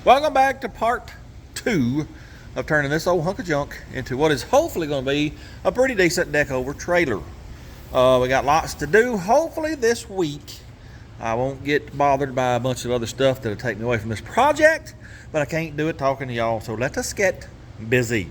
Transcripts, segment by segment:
Welcome back to part 2 of turning this old hunk of junk into what is hopefully going to be a pretty decent deck over trailer. We got lots to do. Hopefully this week I won't get bothered by a bunch of other stuff that'll take me away from this project, but I can't do it talking to y'all, so let us get busy.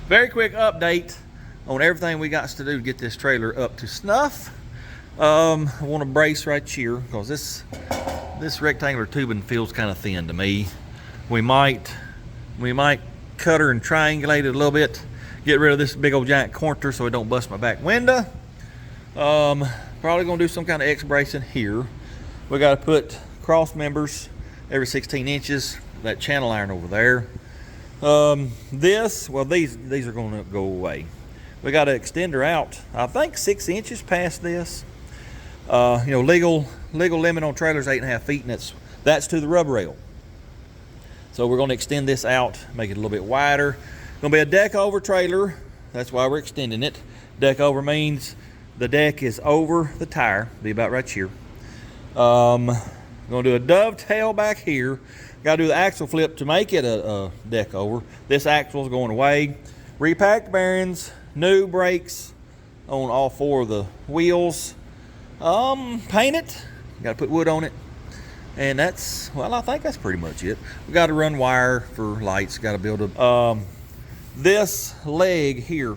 Very quick update on everything we got to do to get this trailer up to snuff. I want to brace right here because this rectangular tubing feels kind of thin to me. We might cut her and triangulate it a little bit, get rid of this big old giant corner so it don't bust my back window. Probably gonna do some kind of X bracing here. We got to put cross members every 16 inches. That channel iron over there. These are going to go away. We got to extend her out, I think 6 inches past this. Legal limit on trailers 8.5 feet, and that's to the rub rail. So we're going to extend this out, make it a little bit wider. Going to be a deck over trailer. That's why we're extending it. Deck over means the deck is over the tire. Be about right here. Going to do a dovetail back here. Got to do the axle flip to make it a deck over. This axle is going away. Repacked bearings, new brakes on all 4 of the wheels. Paint it. Got to put wood on it. And I think that's pretty much it. We got to run wire for lights. Got to build this leg here.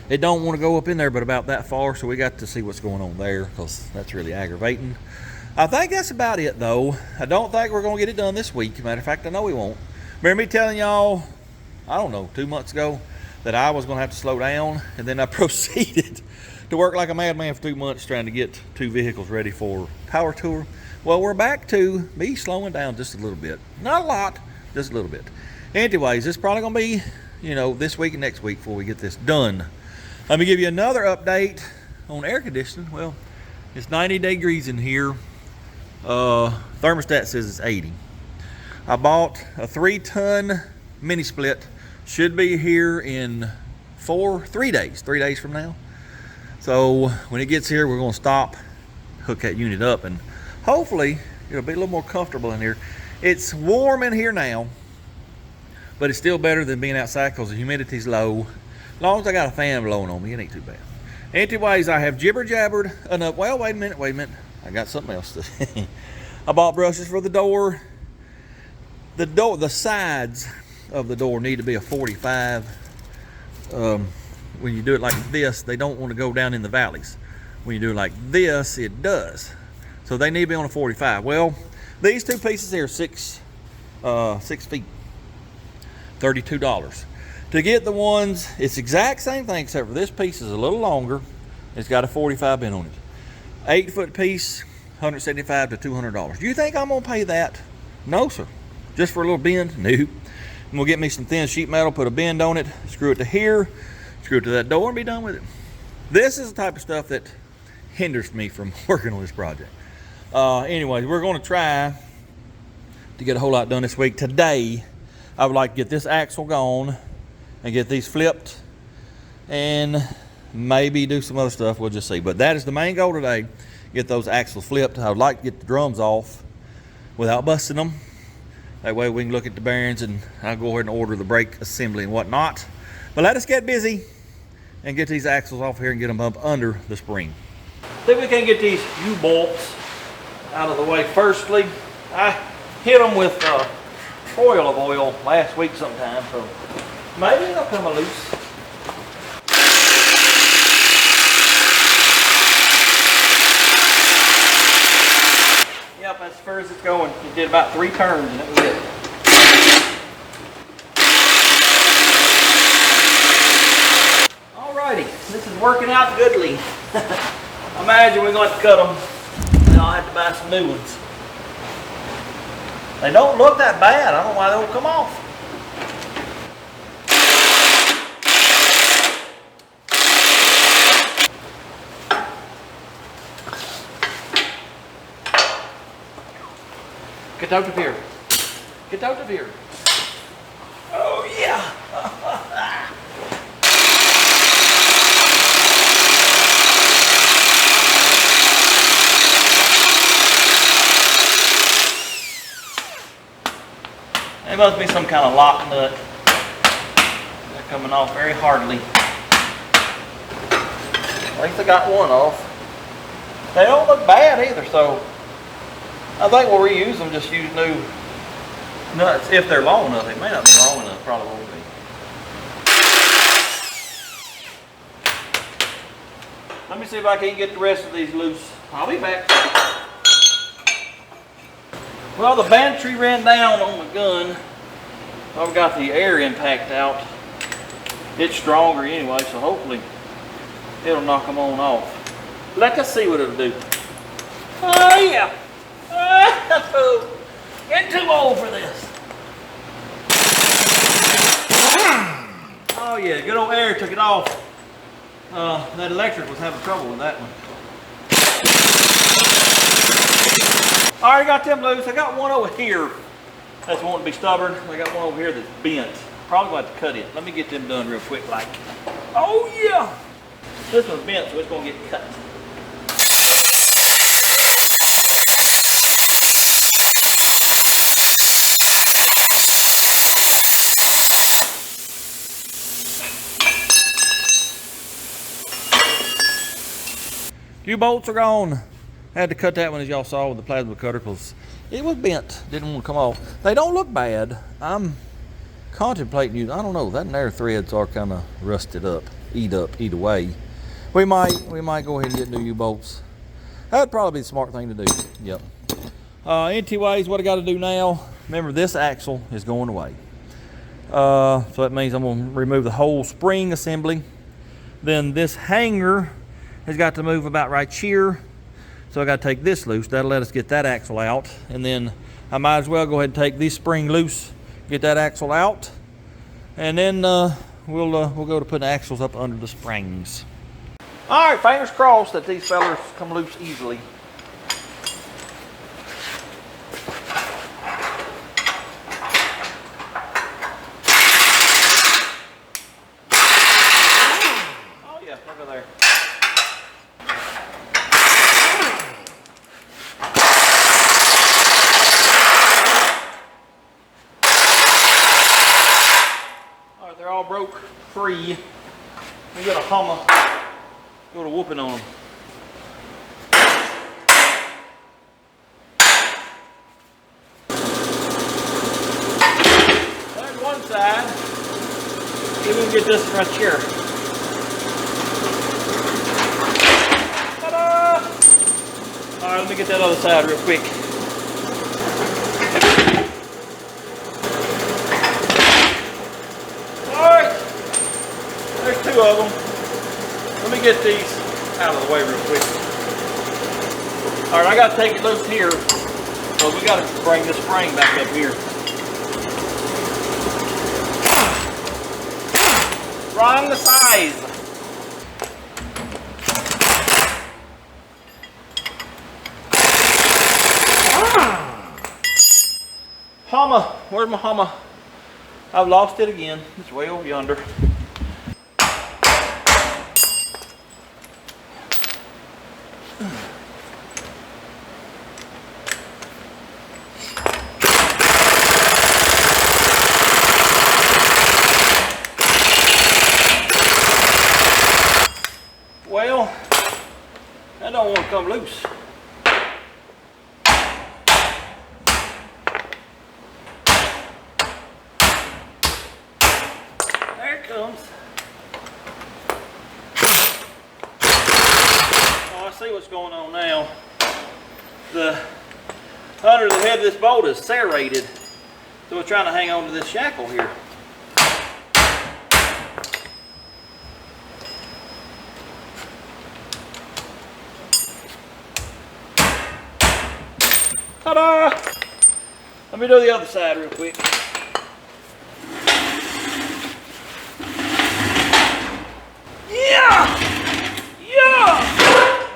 It don't want to go up in there but about that far, so we got to see what's going on there because that's really aggravating. I think that's about it, though. I don't think we're going to get it done this week. Matter of fact, I know we won't. Remember me telling y'all, I don't know, 2 months ago, that I was going to have to slow down, and then I proceeded to work like a madman for 2 months trying to get 2 vehicles ready for power tour. Well, we're back to me slowing down just a little bit. Not a lot, just a little bit. Anyways, this is probably going to be, this week and next week before we get this done. Let me give you another update on air conditioning. Well, it's 90 degrees in here. Thermostat says it's 80. I bought a 3-ton mini split. Should be here in 3 days from now. So when it gets here, we're going to stop, hook that unit up, and hopefully it'll be a little more comfortable in here. It's warm in here now, but it's still better than being outside because the humidity's low. As long as I got a fan blowing on me, it ain't too bad. Anyways, I have jibber jabbered enough. Well, wait a minute. I got something else to I bought brushes for the door. The sides of the door need to be a 45. When you do it like this, they don't want to go down in the valleys. When you do it like this, it does. So they need to be on a 45. Well, these 2 pieces here are 6 feet, $32. To get the ones, it's exact same thing except for this piece is a little longer. It's got a 45 bend on it. 8-foot piece, $175 to $200. Do you think I'm gonna pay that? No, sir. Just for a little bend? No. I'm gonna get me some thin sheet metal, put a bend on it, screw it to here, screw it to that door, and be done with it. This is the type of stuff that hinders me from working on this project. Anyway, we're gonna try to get a whole lot done this week. Today, I would like to get this axle gone and get these flipped and maybe do some other stuff. We'll just see. But that is the main goal today. Get those axles flipped. I would like to get the drums off without busting them. That way we can look at the bearings and I'll go ahead and order the brake assembly and whatnot. But let us get busy and get these axles off here and get them up under the spring. See if we can get these U-bolts out of the way. Firstly, I hit them with foil of oil last week sometime, so maybe they'll come loose. Yep, that's as far as it's going. It did about 3 turns and it was it. Alrighty, this is working out goodly. I imagine we're going to cut them and I'll have to buy some new ones. They don't look that bad. I don't know why they don't come off. Get out of here. Get out of here. Oh yeah. It must be some kind of lock nut. They're coming off very hardly. At least I got one off. They don't look bad either, so I think we'll reuse them, just use new nuts if they're long enough. They may not be long enough, probably won't be. Let me see if I can get the rest of these loose. I'll be back. Well, the battery ran down on the gun. I've got the air impact out. It's stronger anyway, so hopefully it'll knock them on off. Let us see what it'll do. Oh yeah. Getting too old for this. Oh yeah, good old air took it off. That electric was having trouble with that one. I already got them loose. I got one over here that's wanting to be stubborn. I got one over here that's bent. Probably about to cut it. Let me get them done real quick like. Oh yeah! This one's bent, so it's gonna get cut. U-bolts are gone. I had to cut that one, as y'all saw, with the plasma cutter because it was bent. Didn't want to come off. They don't look bad. I'm contemplating using, I don't know, that and their threads are kind of rusted up, eat away. We might go ahead and get new U-bolts. That'd probably be the smart thing to do. Yep. NT-ways, what I got to do now, remember this axle is going away. So that means I'm going to remove the whole spring assembly. Then this hanger has got to move about right here. So I got to take this loose. That'll let us get that axle out. And then I might as well go ahead and take this spring loose, get that axle out. And then we'll go to putting the axles up under the springs. All right, fingers crossed that these fellers come loose easily. Oh yeah, look at there. All right, they're all broke free. We got a Hummer. Go to whooping on them. There's one side. Maybe we can get this right here. Ta-da! Alright, let me get that other side real quick. Alright. There's two of them. Let me get these out of the way real quick. All right, I got to take it loose here, so we got to bring this spring back up here. Wrong the size. Hummer, where's my Hummer? I've lost it again. It's way over yonder. Well, I don't want to come loose. There it comes. Oh, I see what's going on now. The under the head of this bolt is serrated, so it's trying to hang on to this shackle here. Ta-da! Let me do the other side real quick. Yeah! Yeah!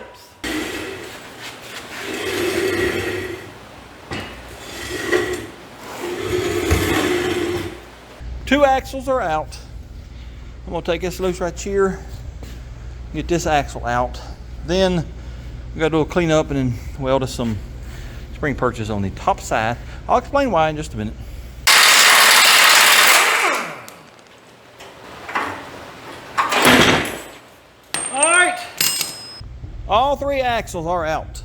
Oops. 2 axles are out. I'm gonna take this loose right here, get this axle out. Then we gotta do a clean up and then weld us some spring perches on the top side. I'll explain why in just a minute. All right, all 3 axles are out.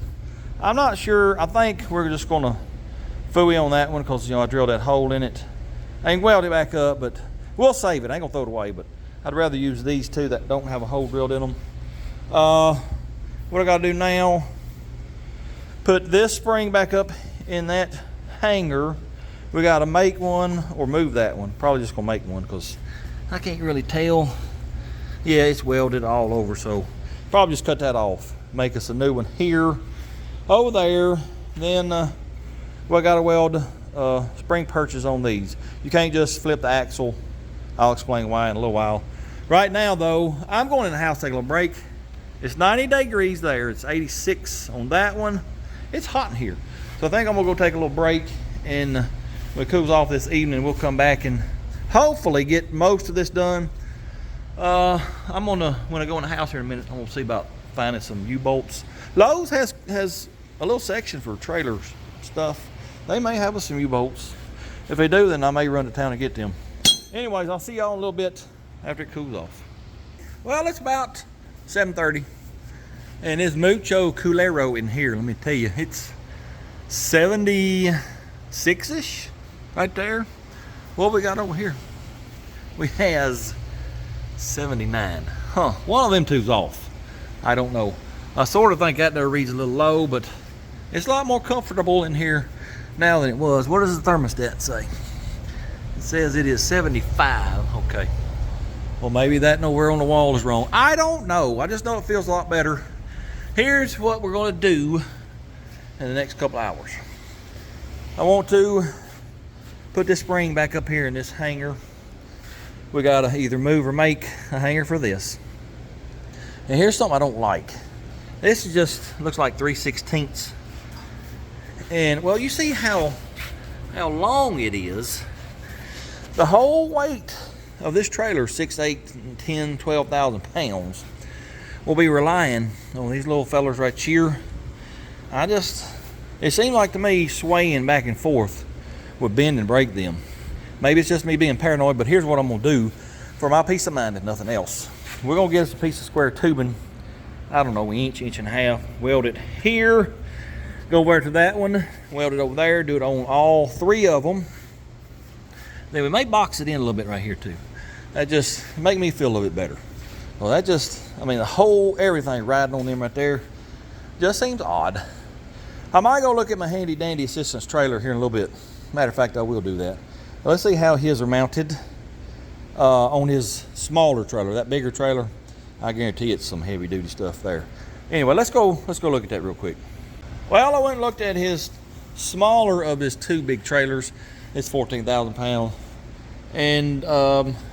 I'm not sure, I think we're just gonna fooey on that one because, you know, I drilled that hole in it. I can weld it back up, but we'll save it. I ain't gonna throw it away, but I'd rather use these 2 that don't have a hole drilled in them. What I gotta do now, put this spring back up in that hanger. We gotta make one or move that one. Probably just gonna make one because I can't really tell. Yeah, it's welded all over, so probably just cut that off. Make us a new one here, over there. Then we gotta weld spring perches on these. You can't just flip the axle. I'll explain why in a little while. Right now though, I'm going in the house to take a little break. It's 90 degrees there. It's 86 on that one. It's hot in here. So I think I'm gonna go take a little break, and when it cools off this evening, we'll come back and hopefully get most of this done. I'm gonna, when I go in the house here in a minute, I'm gonna see about finding some U-bolts. Lowe's has a little section for trailers stuff. They may have us some U-bolts. If they do, then I may run to town and get them. Anyways, I'll see y'all in a little bit after it cools off. Well, it's about 7:30, and it's mucho culero in here. Let me tell you, it's 76-ish right there. What we got over here? We has 79. Huh, one of them two's off. I don't know. I sort of think that there reads a little low, but it's a lot more comfortable in here now than it was. What does the thermostat say? It says it is 75. Okay. Well, maybe that nowhere on the wall is wrong. I don't know. I just know it feels a lot better. Here's what we're going to do in the next couple hours. I want to put this spring back up here in this hanger. We got to either move or make a hanger for this. And here's something I don't like. This is just looks like 3/16. And well, you see how long it is. The whole weight of this trailer, 6, 8, 10, 12,000 pounds, will be relying on these little fellers right here. It seemed like to me swaying back and forth would bend and break them. Maybe it's just me being paranoid, but here's what I'm gonna do for my peace of mind, if nothing else. We're gonna get us a piece of square tubing, I don't know, inch and a half, weld it here, go over to that one, weld it over there, do it on all 3 of them. Then we may box it in a little bit right here too. That just make me feel a little bit better. Well, that just, I mean, the whole everything riding on them right there just seems odd. I might go look at my handy dandy assistant's trailer here in a little bit. Matter of fact, I will do that. Let's see how his are mounted on his smaller trailer. That bigger trailer, I guarantee it's some heavy duty stuff there. Anyway, let's go look at that real quick. Well, I went and looked at his smaller of his 2 big trailers. It's 14,000 pounds. And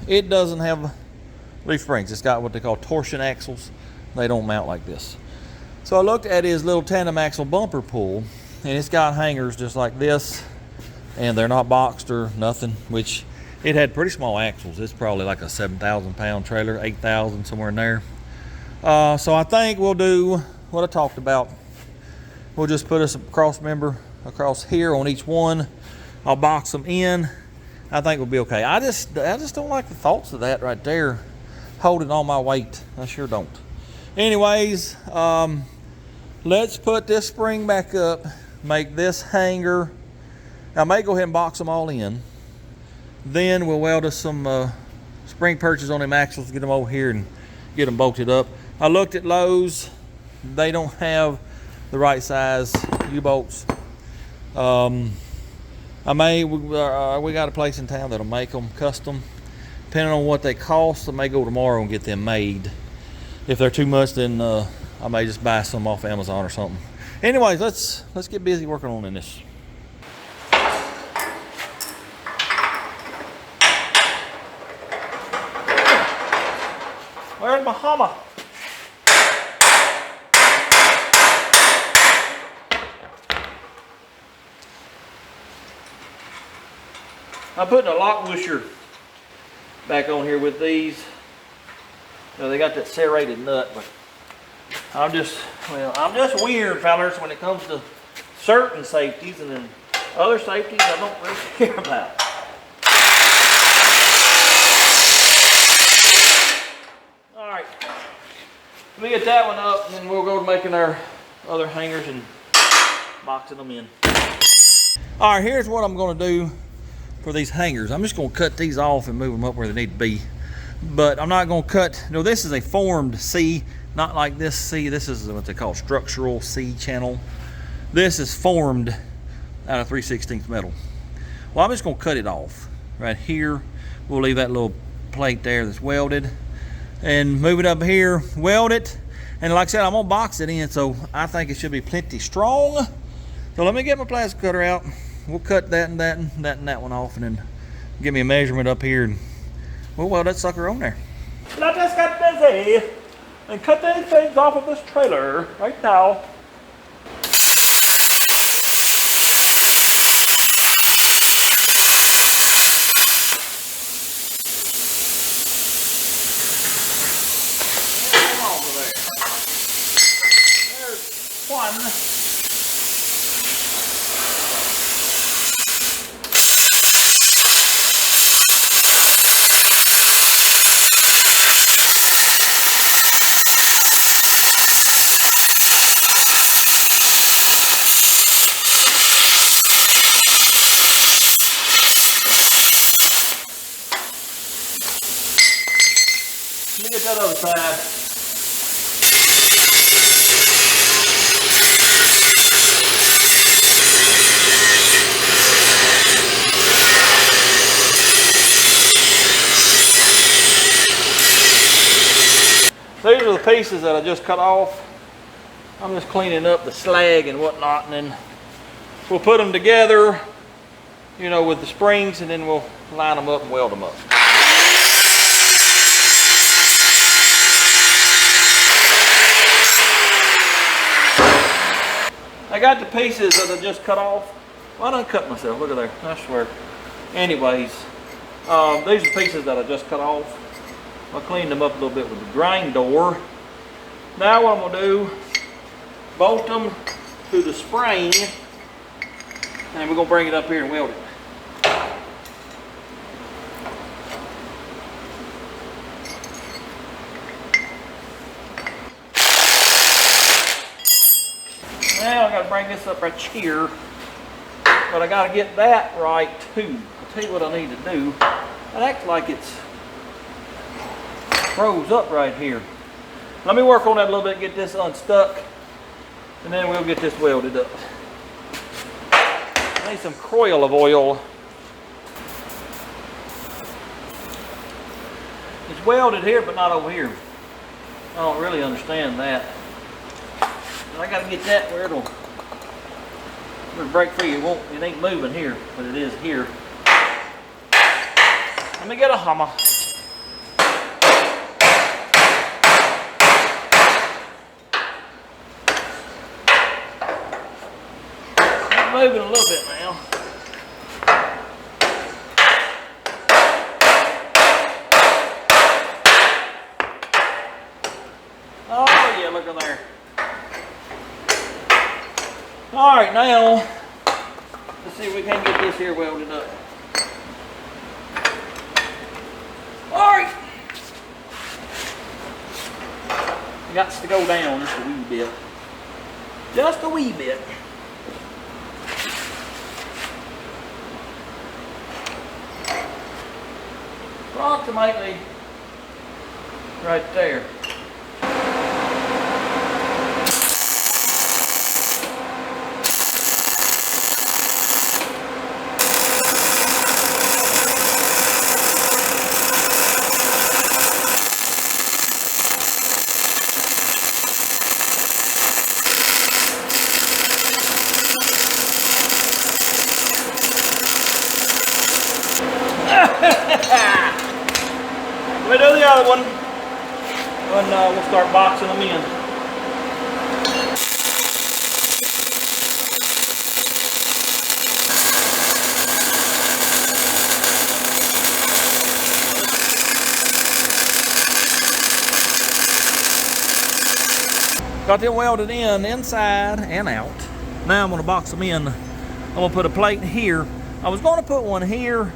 it doesn't have leaf springs. It's got what they call torsion axles. They don't mount like this. So I looked at his little tandem axle bumper pull, and it's got hangers just like this, and they're not boxed or nothing, which it had pretty small axles. It's probably like a 7,000 pound trailer, 8,000, somewhere in there. So I think we'll do what I talked about. We'll just put us a cross member across here on each one. I'll box them in. I think we'll be okay. I just don't like the thoughts of that right there, holding all my weight. I sure don't. Anyways, let's put this spring back up, make this hanger. I may go ahead and box them all in. Then we'll weld us some spring perches on them axles, get them over here and get them bolted up. I looked at Lowe's. They don't have the right size U-bolts. We got a place in town that'll make them custom. Depending on what they cost, I may go tomorrow and get them made. If they're too much, then I may just buy some off Amazon or something. Anyways, let's get busy working on this. Where's my hammer? I'm putting a lock washer back on here with these. You know, they got that serrated nut, but I'm just weird, fellas, when it comes to certain safeties, and then other safeties I don't really care about. All right, let me get that one up, and then we'll go to making our other hangers and boxing them in. All right, here's what I'm going to do for these hangers. I'm just going to cut these off and move them up where they need to be. But I'm not going to cut, no, this is a formed C, not like this C. This is what they call structural C channel. This is formed out of 3/16 metal. Well, I'm just going to cut it off right here. We'll leave that little plate there that's welded and move it up here, weld it. And like I said, I'm going to box it in, so I think it should be plenty strong. So let me get my plastic cutter out. We'll cut that and that and that and that one off, and then give me a measurement up here, and we'll weld that sucker on there. And I just got busy and cut these things off of this trailer right now. There's one. Let me get that other side. These are the pieces that I just cut off. I'm just cleaning up the slag and whatnot, and then we'll put them together, you know, with the springs, and then we'll line them up and weld them up. I got the pieces that I just cut off. Well, I done cut myself, look at there, I swear. Anyways, these are pieces that I just cut off. I cleaned them up a little bit with the grind door. Now what I'm gonna do, bolt them to the spring, and we're gonna bring it up here and weld it. Now I gotta bring this up right here, but I gotta get that right too. I'll tell you what I need to do. It acts like it's froze up right here. Let me work on that a little bit, get this unstuck, and then we'll get this welded up. I need some olive oil. It's welded here, but not over here. I don't really understand that. I gotta get that where it'll break free. It ain't moving here, but it is here. Let me get a hammer. It's moving a little bit now. Oh yeah, look at there. All right, now let's see if we can get this here welded up. All right, it got to go down just a wee bit, just a wee bit. Approximately right there. We'll do the other one, and we'll start boxing them in. Got them welded in, inside and out. Now I'm gonna box them in. I'm gonna put a plate here. I was gonna put one here,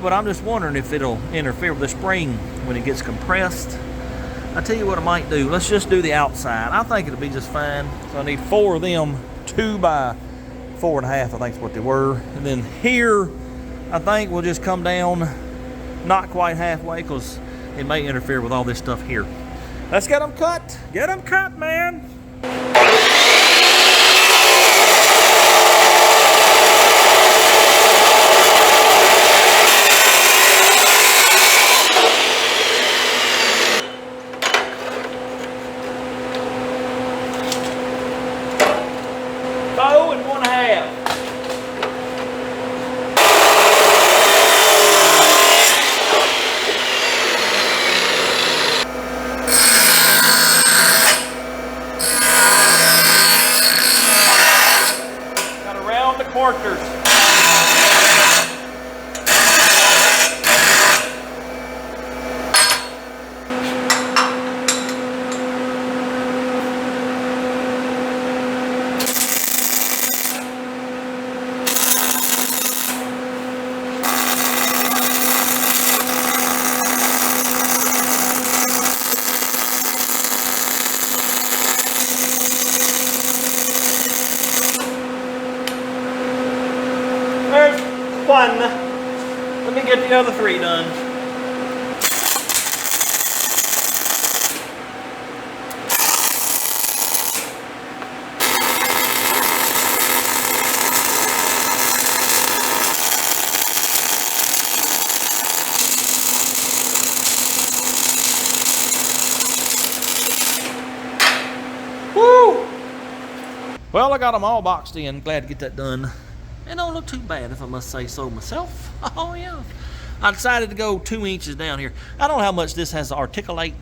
but I'm just wondering if it'll interfere with the spring when it gets compressed. I tell you what I might do. Let's just do the outside. I think it'll be just fine. So I need 4 of them, 2 by 4.5, I think is what they were. And then here, I think we'll just come down not quite halfway because it may interfere with all this stuff here. Let's get them cut. Get them cut, man. Quarters. There's 1. Let me get the other 3 done. Woo! Well, I got them all boxed in. Glad to get that done. It don't look too bad, if I must say so myself. Oh yeah. I decided to go 2 inches down here. I don't know how much this has to articulate,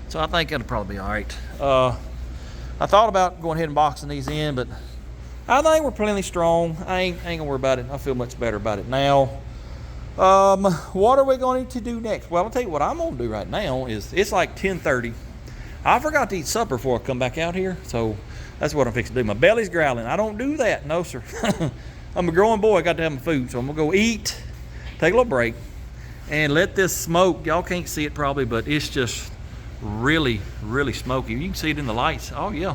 so I think it'll probably be all right. I thought about going ahead and boxing these in, but I think we're plenty strong. I ain't gonna worry about it. I feel much better about it now. What are we going to do next? Well, I'll tell you what I'm gonna do right now is, it's like 10:30. I forgot to eat supper before I come back out here, so that's what I'm fixing to do. My belly's growling. I don't do that, no sir. I'm a growing boy, I got to have my food, so I'm gonna go eat, take a little break, and let this smoke. Y'all can't see it probably, but it's just really, really smoky. You can see it in the lights. Oh yeah.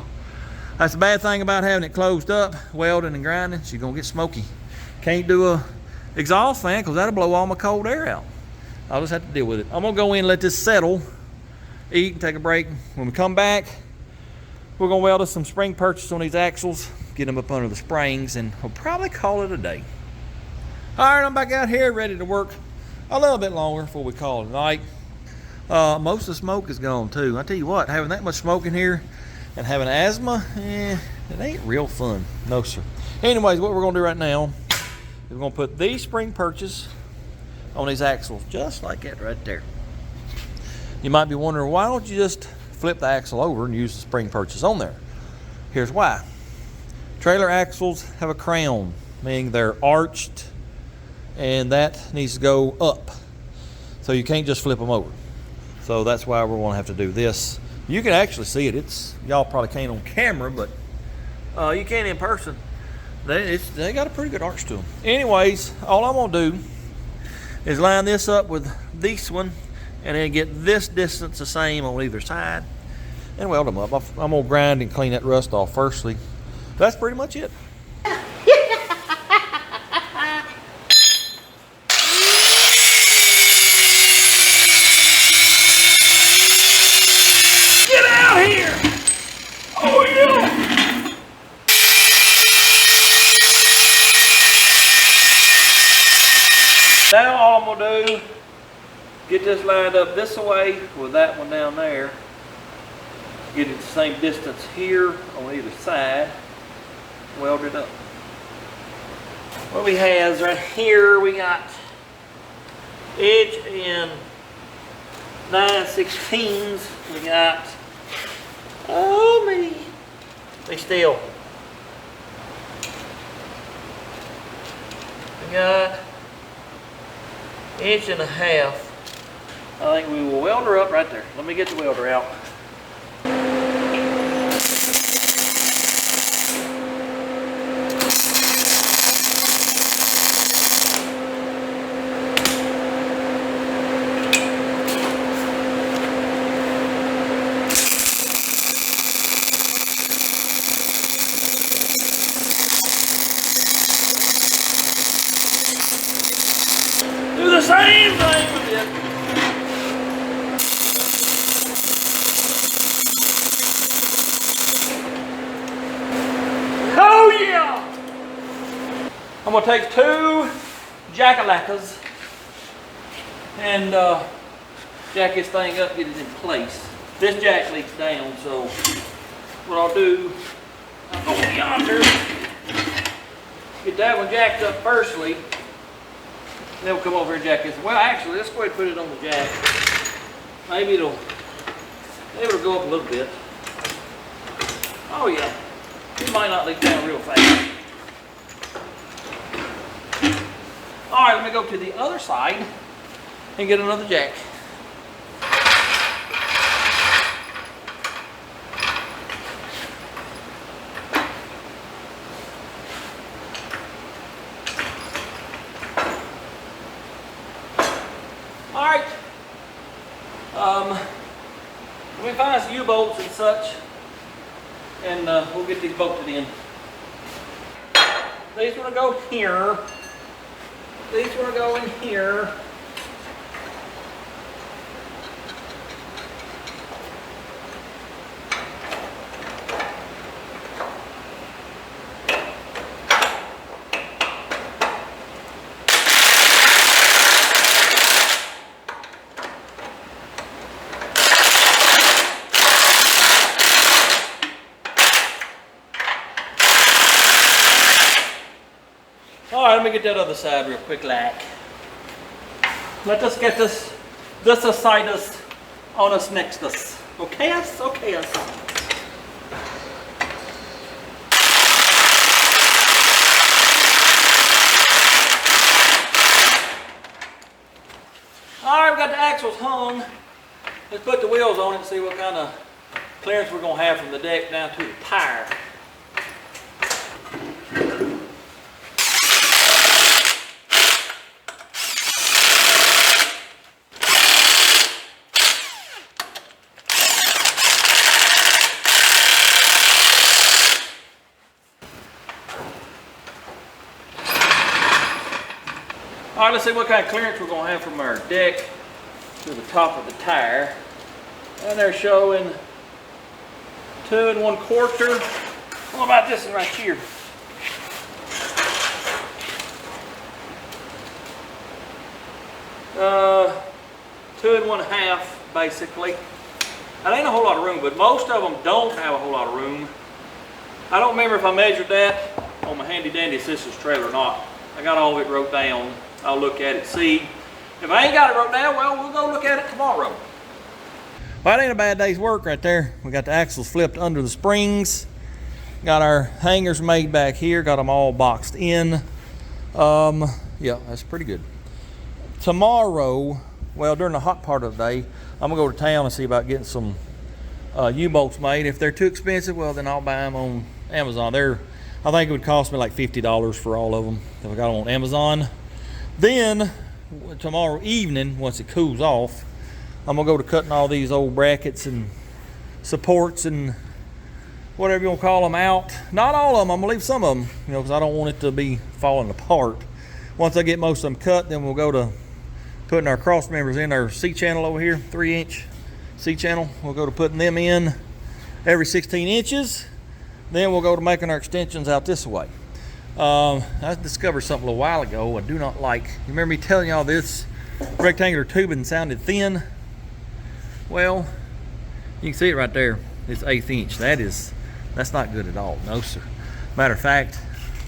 That's the bad thing about having it closed up, welding and grinding. You're gonna get smoky. Can't do a exhaust fan because that'll blow all my cold air out. I'll just have to deal with it. I'm gonna go in and let this settle, eat and take a break. When we come back, we're gonna weld us some spring purchase on these axles, get them up under the springs, and we'll probably call it a day. All right, I'm back out here ready to work a little bit longer before we call it a night. Most of the smoke is gone too. I tell you what, having that much smoke in here and having asthma, it ain't real fun. No sir. Anyways, what we're gonna do right now is we're gonna put these spring purchase on these axles, just like that right there. You might be wondering, why don't you just flip the axle over and use the spring purchase on there? Here's why. Trailer axles have a crown, meaning they're arched, and that needs to go up. So you can't just flip them over. So that's why we're gonna have to do this. You can actually see it. Y'all probably can't on camera, but you can in person. They got a pretty good arch to them. Anyways, all I'm gonna do is line this up with this one, and then get this distance the same on either side and weld them up. I'm gonna grind and clean that rust off firstly. That's pretty much it. Get out here! Oh yeah! Now all I'm gonna do, get this lined up this way with that one down there. Get it the same distance here on either side. Weld it up. What we have is right here, we got edge in 9/16. We got, oh me, they still. We got 1.5 inches. I think we will weld her up right there. Let me get the welder out. gonna take 2 jack-a-lackas and jack this thing up, get it in place. This jack leaks down, so what I'll do, I'll go yonder, get that one jacked up firstly, then we'll come over and jack this. Well, actually, let's go ahead and put it on the jack. Maybe it'll go up a little bit. Oh yeah, it might not leak down real fast. All right, let me go to the other side and get another jack. All right, let me find some U-bolts and such, and we'll get these bolted in. These want to go here. These want to go in here. All right, let me get that other side real quick, like. Let us get this aside us, on us, next us. Okay, us? Okay, us. All right, we got the axles hung. Let's put the wheels on it and see what kind of clearance we're gonna have from the deck down to the tire. All right, let's see what kind of clearance we're gonna have from our deck to the top of the tire. And they're showing 2 1/4. What about this one right here? 2 1/2, basically. That ain't a whole lot of room, but most of them don't have a whole lot of room. I don't remember if I measured that on my handy dandy sister's trailer or not. I got all of it wrote down. I'll look at it, see. If I ain't got it wrote down, well, we'll go look at it tomorrow. Well, that ain't a bad day's work right there. We got the axles flipped under the springs. Got our hangers made back here. Got them all boxed in. Yeah, that's pretty good. Tomorrow, well, during the hot part of the day, I'm gonna go to town and see about getting some U-bolts made. If they're too expensive, well, then I'll buy them on Amazon. I think it would cost me like $50 for all of them if I got them on Amazon. Then tomorrow evening, once it cools off, I'm gonna go to cutting all these old brackets and supports and whatever you want to call them out. Not all of them. I'm gonna leave some of them, you know, because I don't want it to be falling apart. Once I get most of them cut, then we'll go to putting our cross members in our C channel over here, 3-inch C channel. We'll go to putting them in every 16 inches. Then we'll go to making our extensions out this way. I discovered something a little while ago I do not like. You remember me telling y'all this rectangular tubing sounded thin? Well, you can see it right there. It's 1/8 inch. That's not good at all. No, sir. Matter of fact,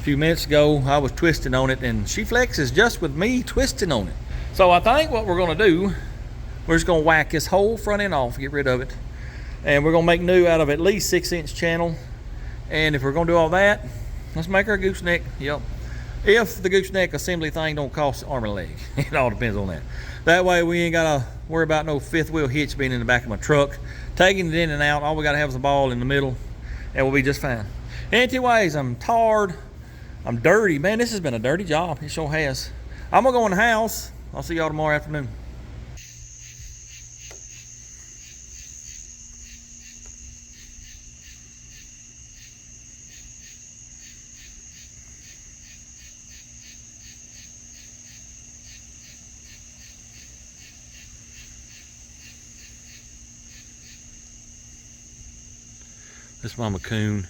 a few minutes ago I was twisting on it and she flexes just with me twisting on it. So I think what we're gonna do, we're just gonna whack this whole front end off, get rid of it. And we're gonna make new out of at least 6-inch channel. And if we're gonna do all that, let's make our gooseneck. Yep. If the gooseneck assembly thing don't cost an arm and a leg. It all depends on that. That way we ain't gotta worry about no 5th wheel hitch being in the back of my truck. Taking it in and out, all we gotta have is a ball in the middle and we'll be just fine. Anyways, I'm tired. I'm dirty. Man, this has been a dirty job. It sure has. I'm gonna go in the house. I'll see y'all tomorrow afternoon. This Mama Coon,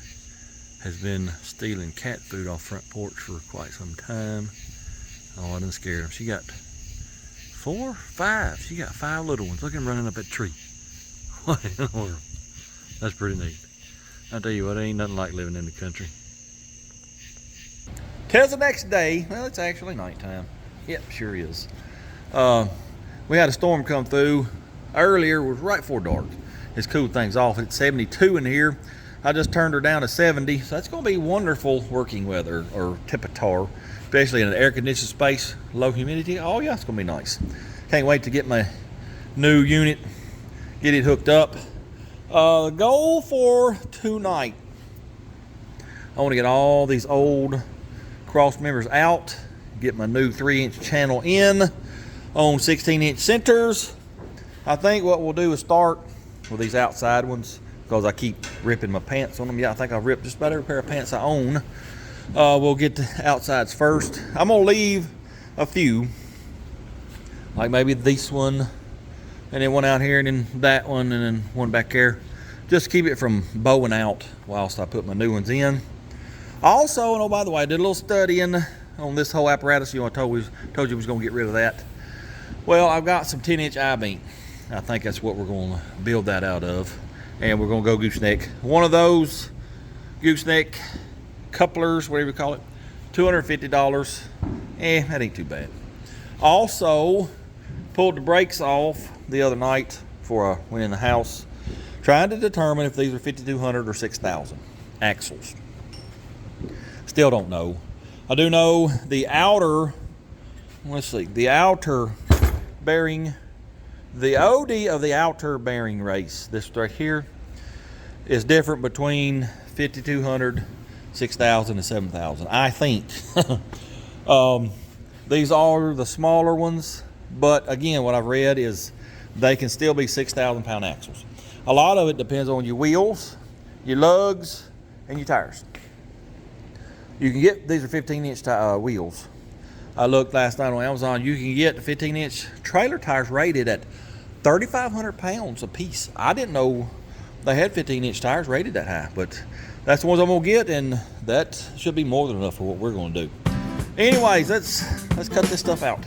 has been stealing cat food off front porch for quite some time. Oh, I done scared him. She got 4, 5. She got 5 little ones. Look at him running up that tree. What in the world? That's pretty neat. I tell you what, it ain't nothing like living in the country. Till the next day. Well, it's actually nighttime. Yep, sure is. We had a storm come through earlier. It was right before dark. It's cooled things off. It's 72 in here. I just turned her down to 70, so that's going to be wonderful working weather, or temperature, especially in an air-conditioned space, low humidity. Oh yeah, it's going to be nice. Can't wait to get my new unit, get it hooked up. The goal for tonight, I want to get all these old Crossmembers out, get my new 3-inch channel in on 16-inch centers. I think what we'll do is start with these outside ones, because I keep ripping my pants on them. Yeah, I think I've ripped just about every pair of pants I own. We'll get the outsides first. I'm gonna leave a few, like maybe this one, and then one out here, and then that one, and then one back there. Just keep it from bowing out whilst I put my new ones in. Also, and oh, by the way, I did a little studying on this whole apparatus. You know, I told you we was gonna get rid of that. Well, I've got some 10-inch I-beam. I think that's what we're gonna build that out of. And we're gonna go gooseneck. One of those gooseneck couplers, whatever you call it, $250. That ain't too bad. Also, pulled the brakes off the other night before I went in the house, trying to determine if these are 5,200 or 6,000 axles. Still don't know. I do know the outer, let's see, the outer bearing, the OD of the outer bearing race, this right here, is different between 5,200, 6,000, and 7,000, I think. These are the smaller ones, but again, what I've read is they can still be 6,000 pound axles. A lot of it depends on your wheels, your lugs, and your tires. You can get, these are 15-inch wheels. I looked last night on Amazon. You can get the 15-inch trailer tires rated at 3,500 pounds a piece. I didn't know they had 15-inch tires rated that high, but that's the ones I'm gonna get, and that should be more than enough for what we're gonna do. Anyways, let's cut this stuff out.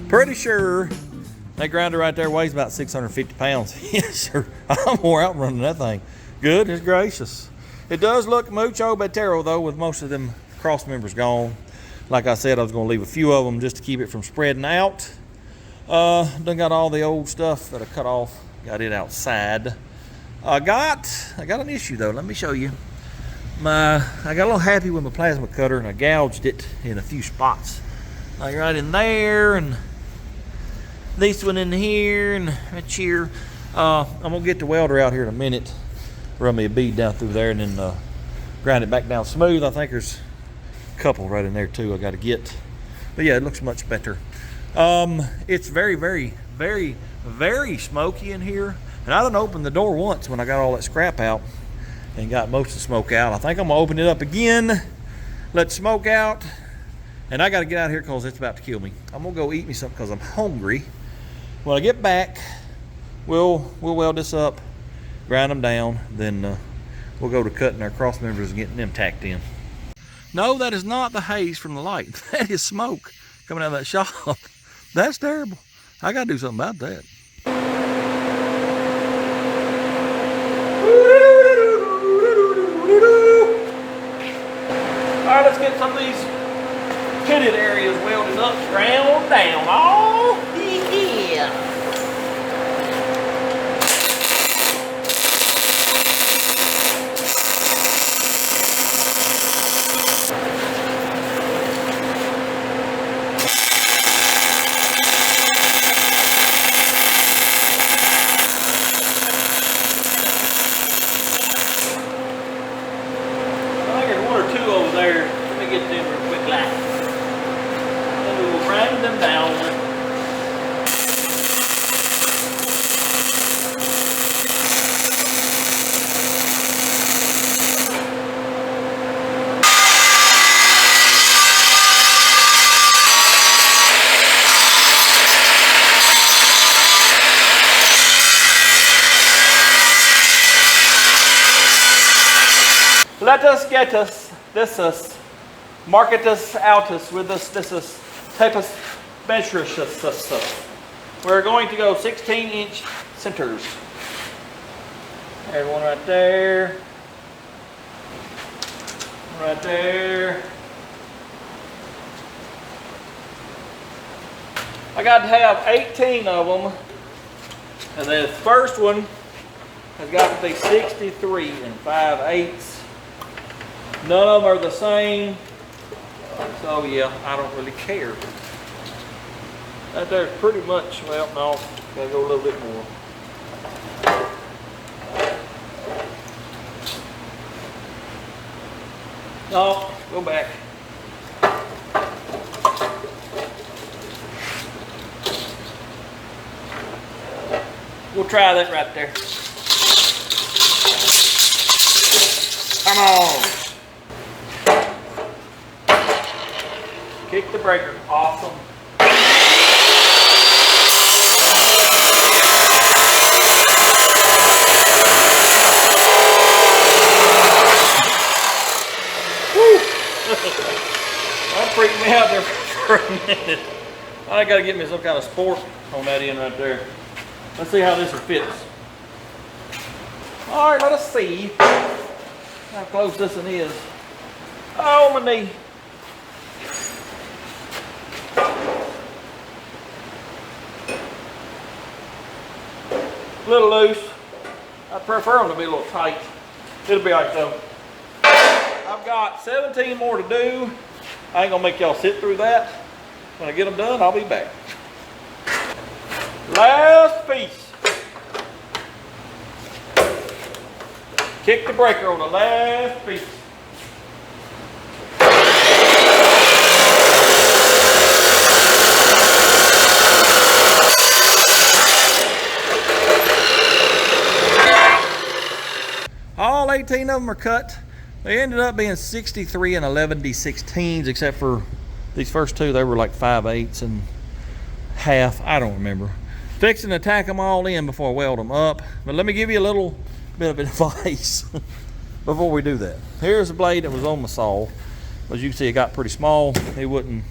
Pretty sure that grinder right there weighs about 650 pounds. Yes, sir. I'm more out running that thing. Goodness gracious. It does look mucho bettero though, with most of them Crossmembers gone. Like I said, I was going to leave a few of them just to keep it from spreading out. Done got all the old stuff that I cut off. Got it outside. I got an issue though. Let me show you. I got a little happy with my plasma cutter and I gouged it in a few spots. Like right in there, and this one in here, and right here. I'm gonna get the welder out here in a minute, run me a bead down through there, and then grind it back down smooth. I think there's a couple right in there too I gotta get. But yeah, it looks much better. It's very, very, very, very smoky in here. And I done opened the door once when I got all that scrap out and got most of the smoke out. I think I'm gonna open it up again, let smoke out, and I gotta get out of here because it's about to kill me. I'm gonna go eat me something because I'm hungry. When I get back, we'll weld this up, grind them down, then we'll go to cutting our cross members and getting them tacked in. No, that is not the haze from the light. That is smoke coming out of that shop. That's terrible. I gotta do something about that. All right, let's get some of these pitted areas welded up, ground down. Oh, yeah. Let us get us, this us, market us out us with us, this us, type us, measure us. We're going to go 16-inch centers. There's one right there. Right there. I got to have 18 of them. And the first one has got to be 63 and 5/8. None of them are the same. So yeah, I don't really care. That there's pretty much, well, no, gotta go a little bit more. No, go back. We'll try that right there. Come on. Kick the breaker. Awesome. Woo! That freaked me out there for a minute. I gotta get me some kind of sport on that end right there. Let's see how this one fits. All right, let us see how close this one is. Oh, my knee. A little loose. I prefer them to be a little tight. It'll be all right though. I've got 17 more to do. I ain't gonna make y'all sit through that. When I get them done, I'll be back. Last piece. Kick the breaker on the last piece. All 18 of them are cut. They ended up being 63 and 11D16s, except for these first two. They were like 5/8 and half. I don't remember. Fixing to tack them all in before I weld them up. But let me give you a little bit of advice before we do that. Here's the blade that was on my saw. As you can see, it got pretty small. It wouldn't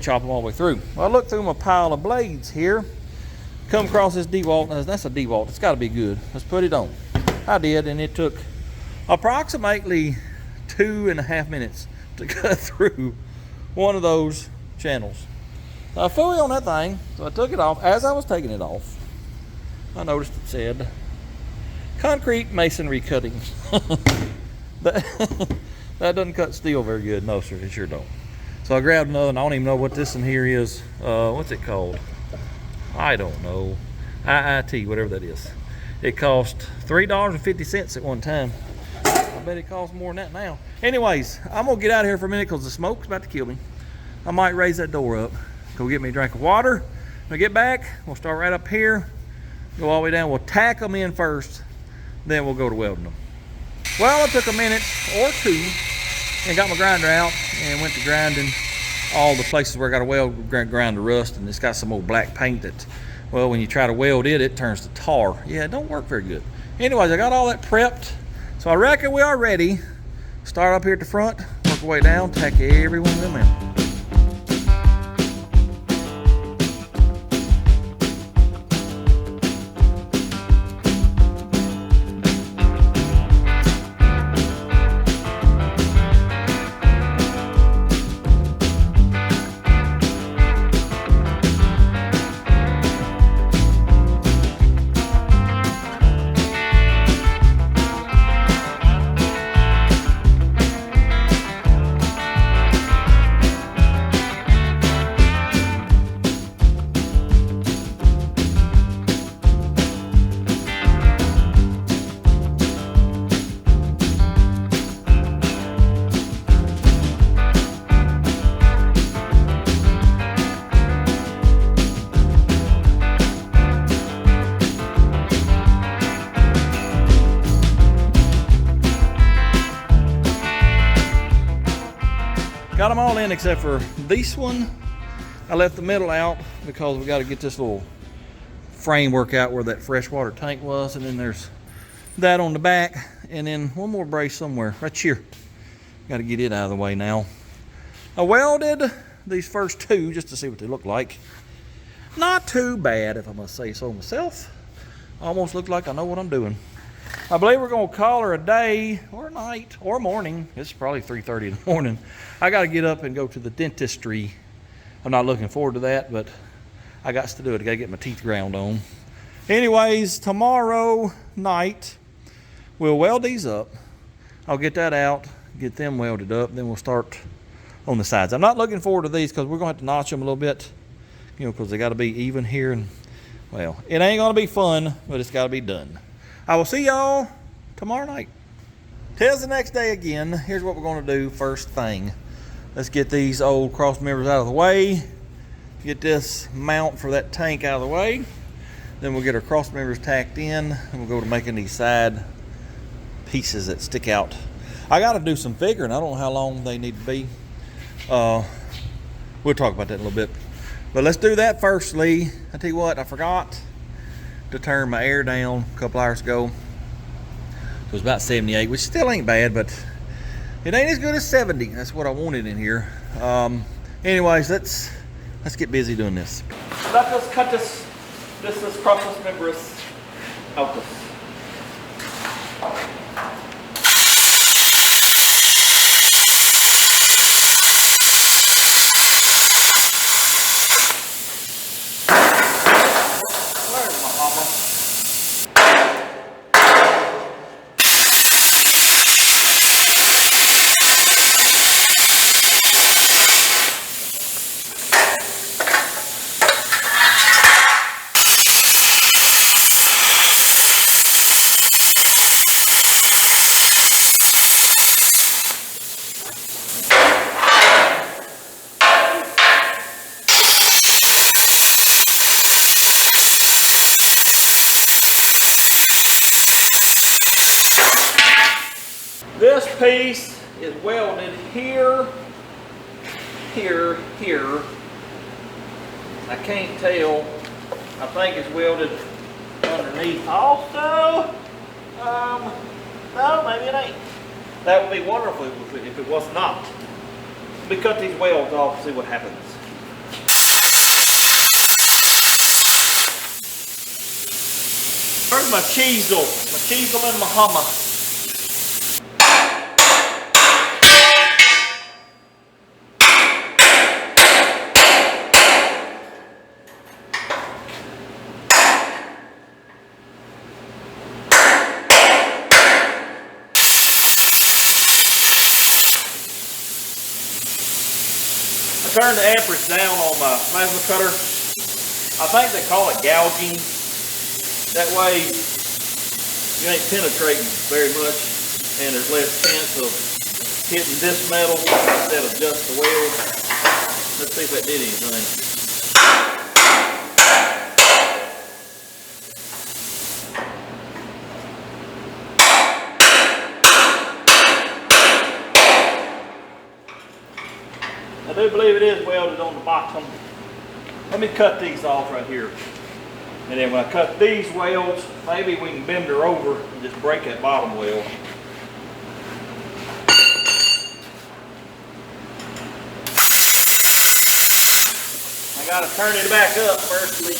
chop them all the way through. Well, I looked through my pile of blades here. Come across this DeWalt. Now, that's a DeWalt. It's got to be good. Let's put it on. I did, and it took approximately 2.5 minutes to cut through one of those channels. So I fully on that thing, so I took it off. As I was taking it off, I noticed it said concrete masonry cutting. That, that doesn't cut steel very good. No, sir, it sure don't. So I grabbed another, and I don't even know what this in here is. What's it called? I don't know. IIT, whatever that is. It cost $3.50 at one time. I bet it costs more than that now. Anyways, I'm gonna get out of here for a minute because the smoke's about to kill me. I might raise that door up, go get me a drink of water. When I get back, we'll start right up here, go all the way down. We'll tack them in first, then we'll go to welding them. Well, it took a minute or two and got my grinder out and went to grinding all the places where I got to weld, grind the rust, and it's got some old black paint that, well, when you try to weld it, it turns to tar. Yeah, it don't work very good. Anyways, I got all that prepped, so I reckon we are ready. Start up here at the front, work our way down, tack every one of them in. Got them all in except for this one. I left the middle out because we got to get this little framework out where that freshwater tank was, and then there's that on the back, and then one more brace somewhere right here. Got to get it out of the way now. I welded these first two just to see what they look like. Not too bad, if I must say so myself. Almost look like I know what I'm doing. I believe we're gonna call her a day or a night or morning. It's probably 3:30 in the morning. I gotta get up and go to the dentistry. I'm not looking forward to that, but I got to do it. I gotta get my teeth ground on. Anyways, tomorrow night, we'll weld these up. I'll get that out, get them welded up, then we'll start on the sides. I'm not looking forward to these because we're gonna have to notch them a little bit, you know, because they gotta be even here, and well, it ain't gonna be fun, but it's gotta be done. I will see y'all tomorrow night. Tis the next day again. Here's what we're gonna do first thing. Let's get these old Crossmembers out of the way. Get this mount for that tank out of the way. Then we'll get our Crossmembers tacked in, and we'll go to making these side pieces that stick out. I gotta do some figuring. I don't know how long they need to be. We'll talk about that in a little bit. But let's do that firstly. I tell you what, I forgot to turn my air down a couple hours ago. It was about 78, which still ain't bad, but it ain't as good as 70. That's what I wanted in here. Anyways, let's get busy doing this. Let us cut this Crossmembers out. This piece is welded here, here, here. I can't tell. I think it's welded underneath also. No, maybe it ain't. That would be wonderful if it was not. Let me cut these welds off and see what happens. Where's my chisel? My chisel and my hammer. turn the amperage down on my plasma cutter. I think they call it gouging. That way you ain't penetrating very much and there's less chance of hitting this metal instead of just the weld. Let's see if that did anything. I do believe it is welded on the bottom. Let me cut these off right here. And then when I cut these welds, maybe we can bend her over and just break that bottom weld. I gotta turn it back up firstly.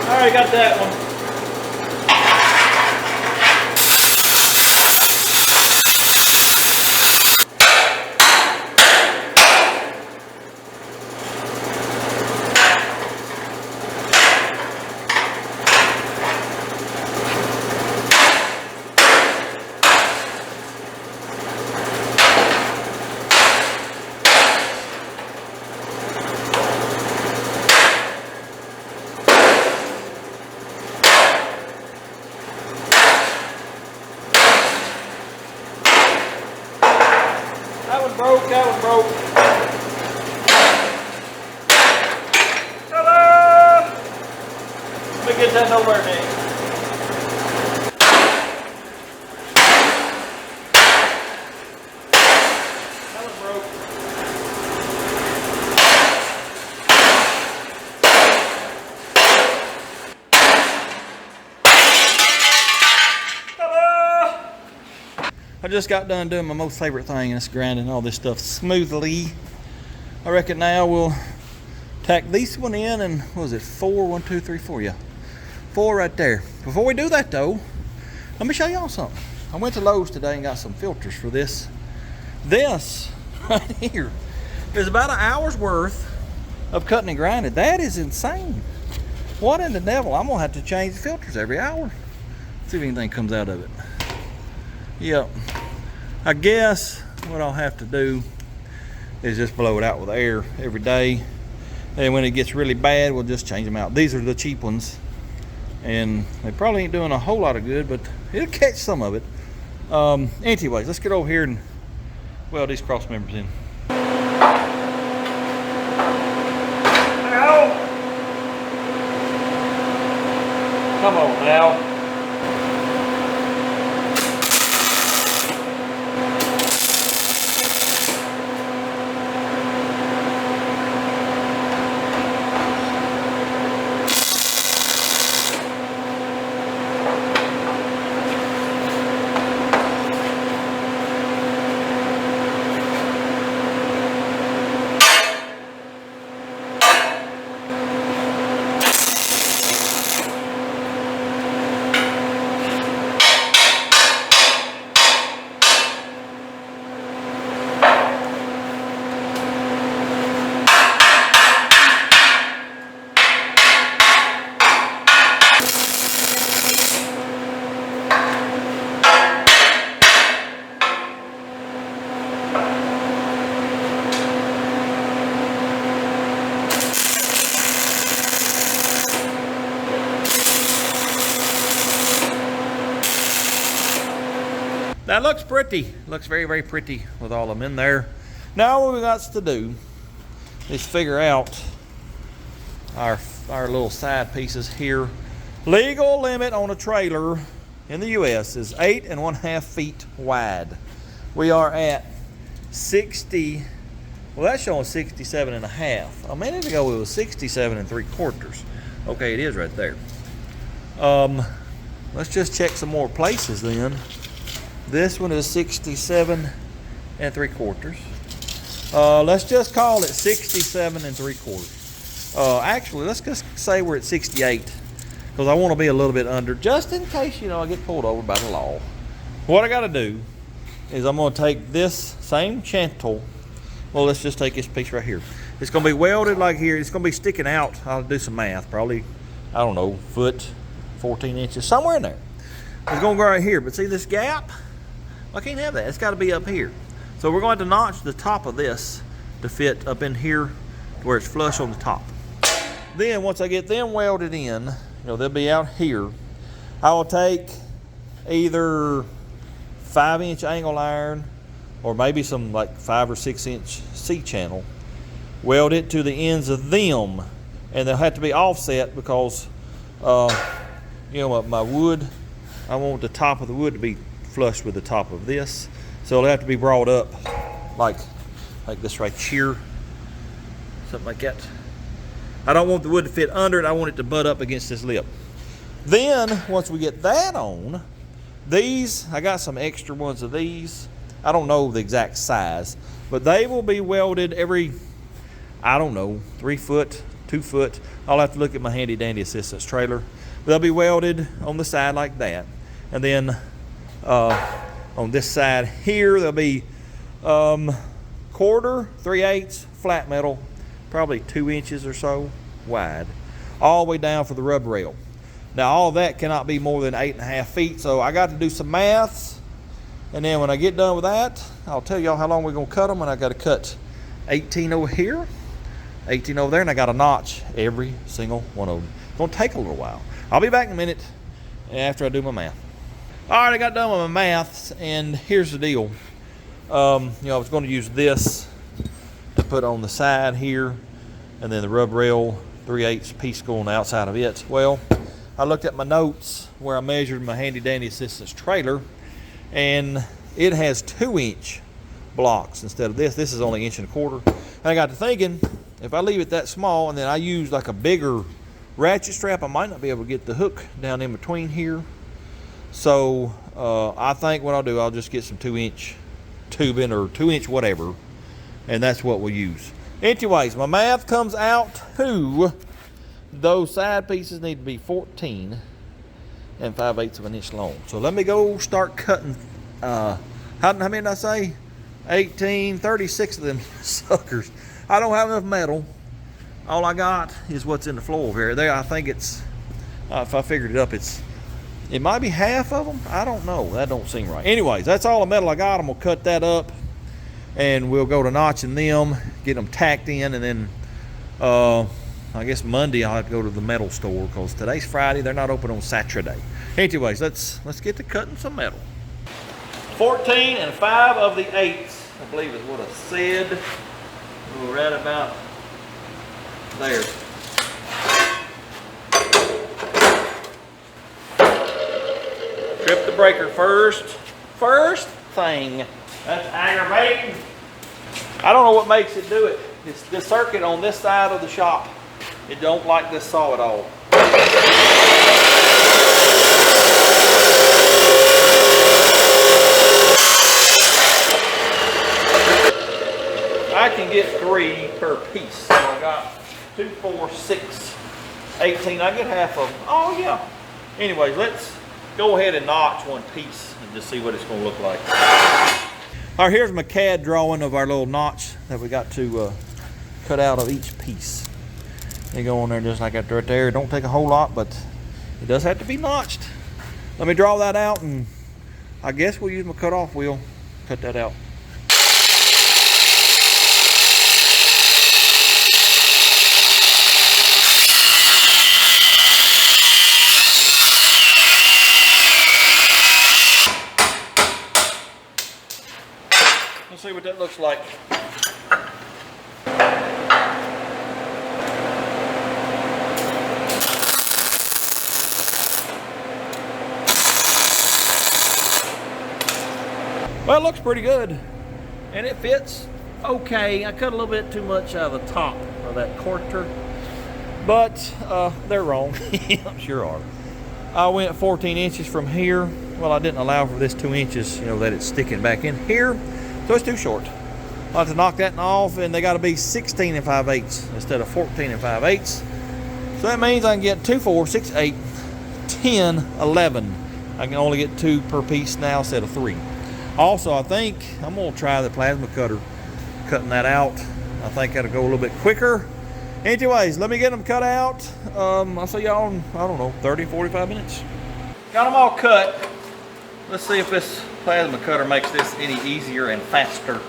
Alright, got that one. That one broke. Ta-da! Let me get that over there. That one broke. I just got done doing my most favorite thing, and it's grinding all this stuff smoothly. I reckon now we'll tack this one in, and what was it, 4? 1, 2, 3, 4, yeah. 4 right there. Before we do that though, let me show y'all something. I went to Lowe's today and got some filters for this. This right here is about an hour's worth of cutting and grinding. That is insane. What in the devil? I'm gonna have to change the filters every hour. See if anything comes out of it. Yep, I guess what I'll have to do is just blow it out with air every day, and when it gets really bad we'll just change them out. These are the cheap ones and they probably ain't doing a whole lot of good, but it'll catch some of it. Anyways, let's get over here and weld these cross members in. Ow! Come on now. That looks pretty. Looks very, very pretty with all of them in there. Now what we got to do is figure out our little side pieces here. Legal limit on a trailer in the US is 8.5 feet wide. We are at 60, well that's showing 67.5. A minute ago it was 67.75. Okay, it is right there. Let's just check some more places then. This one is 67.75. Let's just call it 67 3/4. Actually, let's just say we're at 68 because I want to be a little bit under just in case, you know, I get pulled over by the law. What I got to do is I'm going to take this same channel. Well, let's just take this piece right here. It's going to be welded like here. It's going to be sticking out. I'll do some math. Probably, I don't know, foot, 14 inches, somewhere in there. It's going to go right here. But see this gap? I can't have that. It's got to be up here. So we're going to notch the top of this to fit up in here where it's flush on the top. Then once I get them welded in, you know, they'll be out here. I will take either 5-inch angle iron or maybe some like 5 or 6 inch C-channel, weld it to the ends of them, and they'll have to be offset because you know, my wood, I want the top of the wood to be flush with the top of this, so it'll have to be brought up like this right here, something like that. I don't want the wood to fit under it. I want it to butt up against this lip. Then once we get that on, these, I got some extra ones of these. I don't know the exact size, but they will be welded every, I don't know, 3 foot, 2 foot. I'll have to look at my handy dandy assistance trailer. They'll be welded on the side like that. And then on this side here, there'll be 1/4, 3/8 flat metal, probably 2 inches or so wide, all the way down for the rub rail. Now all of that cannot be more than 8.5 feet, so I got to do some maths, and then when I get done with that, I'll tell y'all how long we're gonna cut them. And I got to cut 18 over here, 18 over there, and I got to notch every single one of them. It's gonna take a little while. I'll be back in a minute after I do my math. All right, I got done with my maths, and here's the deal. You know, I was going to use this to put on the side here, and then the rub rail 3/8 piece go on the outside of it. Well, I looked at my notes where I measured my handy dandy assistance trailer, and it has 2-inch blocks instead of this. This is only 1.25 inches. And I got to thinking, if I leave it that small and then I use like a bigger ratchet strap, I might not be able to get the hook down in between here. So I think what I'll do, I'll just get some 2-inch tubing or 2-inch whatever, and that's what we'll use. Anyways, my math comes out to those side pieces need to be 14 and 5/8 of an inch long. So let me go start cutting. How many did I say? 18, 36 of them suckers. I don't have enough metal. All I got is what's in the floor over here. There, I think it's, if I figured it up, it might be half of them. I don't know. That don't seem right. Anyways, that's all the metal I got. I'm gonna cut that up, and we'll go to notching them, get them tacked in, and then I guess Monday I'll have to go to the metal store because today's Friday. They're not open on Saturday. Anyways, let's get to cutting some metal. 14 and 5/8, I believe is what I said. We're right about there. Trip the breaker first. First thing. That's aggravating. I don't know what makes it do it. It's the circuit on this side of the shop. It don't like this saw at all. I can get 3 per piece. So I got 2, 4, 6, 18. I get half of them. Oh yeah. Anyways, let's go ahead and notch one piece and just see what it's going to look like. All right, here's my CAD drawing of our little notch that we got to cut out of each piece. They go on there just like that right there. It don't take a whole lot, but it does have to be notched. Let me draw that out, and I guess we'll use my cut-off wheel, cut that out. Let's see what that looks like. Well, it looks pretty good, and it fits okay. I cut a little bit too much out of the top of that quarter, but they're wrong. I'm sure are. I went 14 inches from here. Well, I didn't allow for this 2 inches, you know, that it's sticking back in here, so it's too short. I'll have to knock that off, and they got to be 16 5/8 instead of 14 5/8. So that means I can get 2, 4, 6, 8, 10, 11. I can only get 2 per piece now instead of 3. Also, I think I'm going to try the plasma cutter, cutting that out. I think that'll go a little bit quicker. Anyways, let me get them cut out. I'll see y'all in, I don't know, 30, 45 minutes. Got them all cut. Let's see if this plasma cutter makes this any easier and faster.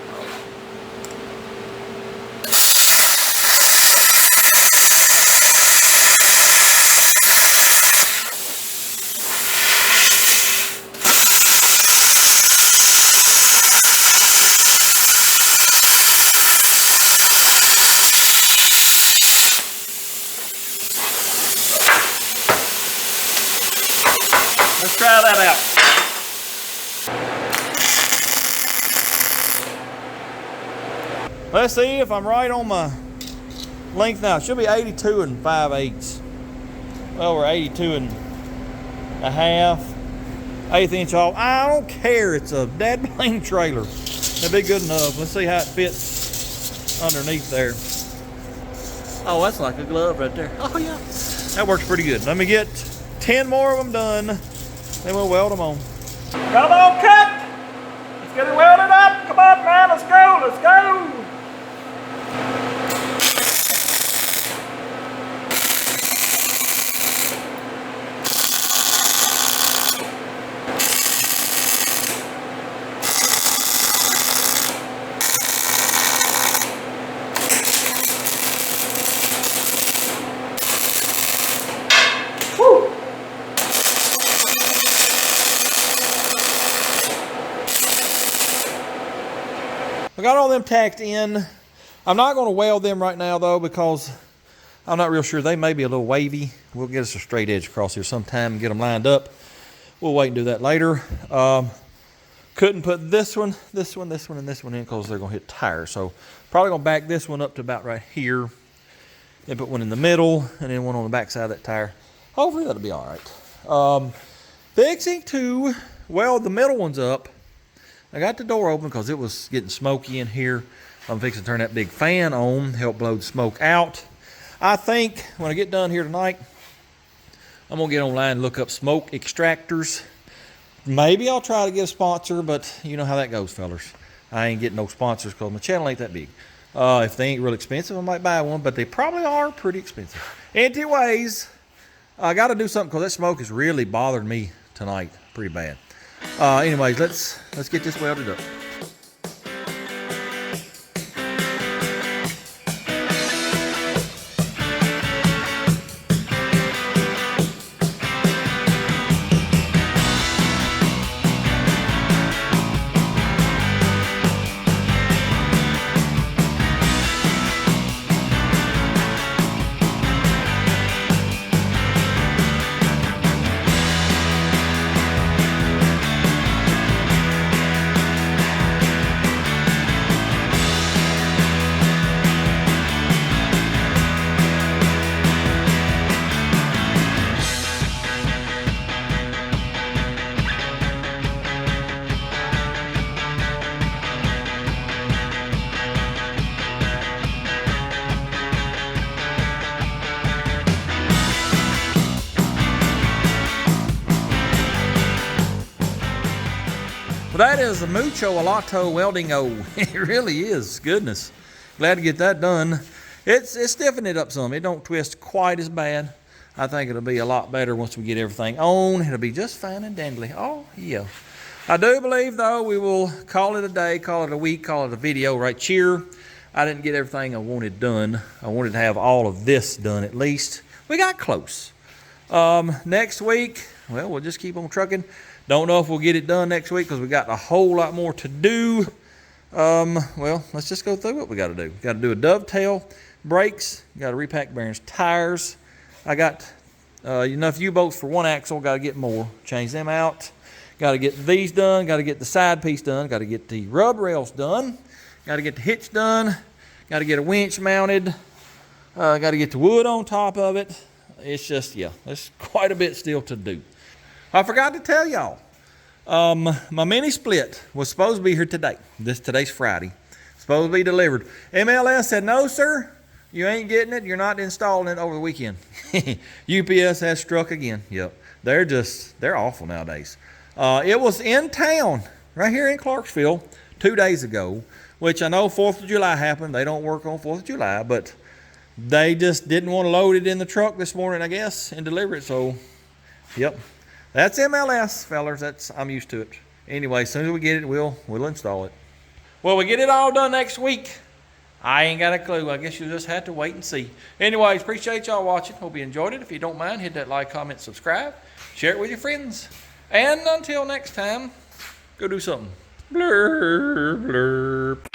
Let's try that out. Let's see if I'm right on my length now. It should be 82 5/8. Well, we're 82 1/2. 1/8 inch off. I don't care. It's a dead blame trailer. That'd be good enough. Let's see how it fits underneath there. Oh, that's like a glove right there. Oh yeah. That works pretty good. Let me get 10 more of them done. Then we'll weld them on. Got them all cut. Let's get it welded up. Come on, man. Let's go. Let's go. I got all them tacked in. I'm not going to weld them right now though, because I'm not real sure. They may be a little wavy. We'll get us a straight edge across here sometime and get them lined up. We'll wait and do that later. Couldn't put this one, and this one in because they're going to hit tires. So probably going to back this one up to about right here. Then put one in the middle and then one on the back side of that tire. Hopefully that'll be all right. Fixing to weld the middle ones up. I got the door open because it was getting smoky in here. I'm fixing to turn that big fan on, help blow the smoke out. I think when I get done here tonight, I'm going to get online and look up smoke extractors. Maybe I'll try to get a sponsor, but you know how that goes, fellas. I ain't getting no sponsors because my channel ain't that big. If they ain't real expensive, I might buy one, but they probably are pretty expensive. Anyways, I got to do something because that smoke is really bothering me tonight pretty bad. Anyways, let's get this welded up. Well, that is a mucho alato welding-o. It really is. Goodness. Glad to get that done. It's stiffened it up some. It don't twist quite as bad. I think it'll be a lot better once we get everything on. It'll be just fine and dandly. Oh, yeah. I do believe, though, we will call it a day, call it a week, call it a video right here. I didn't get everything I wanted done. I wanted to have all of this done at least. We got close. Next week, well, we'll just keep on trucking. Don't know if we'll get it done next week because we got a whole lot more to do. Well, let's just go through what we got to do. Got to do a dovetail, brakes, got to repack bearings, tires. I got enough U-bolts for one axle, got to get more. Change them out. Got to get these done, got to get the side piece done, got to get the rub rails done, got to get the hitch done, got to get a winch mounted, got to get the wood on top of it. It's just, yeah, there's quite a bit still to do. I forgot to tell y'all, my mini split was supposed to be here today. Today's Friday. Supposed to be delivered. MLS said, no, sir. You ain't getting it. You're not installing it over the weekend. UPS has struck again. Yep. They're awful nowadays. It was in town, right here in Clarksville, 2 days ago, which I know 4th of July happened. They don't work on 4th of July, but they just didn't want to load it in the truck this morning, I guess, and deliver it. So, yep. That's MLS, fellers. I'm used to it. Anyway, as soon as we get it, we'll install it. Well, we get it all done next week. I ain't got a clue. I guess you'll just have to wait and see. Anyways, appreciate y'all watching. Hope you enjoyed it. If you don't mind, hit that like, comment, subscribe. Share it with your friends. And until next time, go do something. Blurb, blurb.